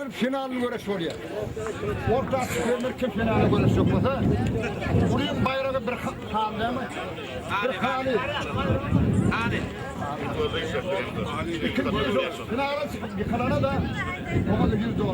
Hazır finalini görüş oluyor. Ortası demir kim finalini görüş yok mu? Bunun bayrağı bir hal değil mi? Bir hali. Finale çıkıp yıkılana da ona da $100.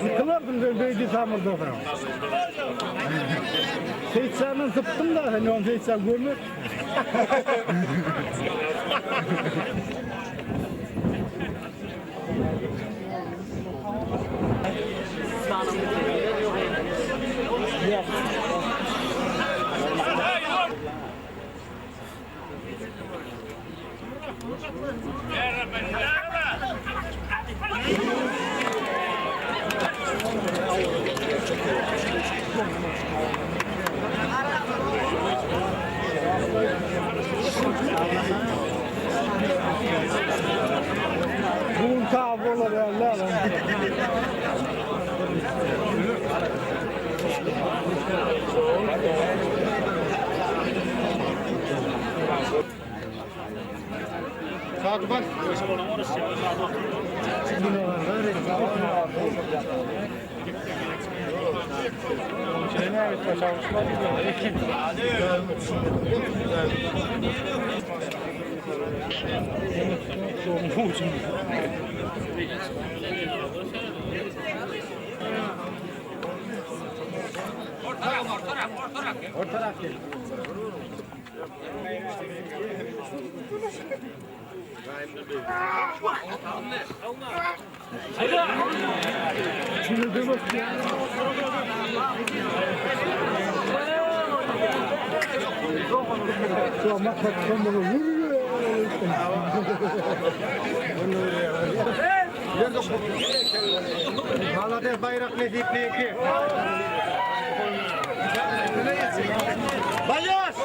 Yıkılardım böyle tamırda da. Seyitçan'ın zıptım da hani onu Seyitçan görmüyor. Bunun tabi olur ya. Kalk bak. Ortarak. Bangladeş bayrak ne deyip ne ki? Bayos!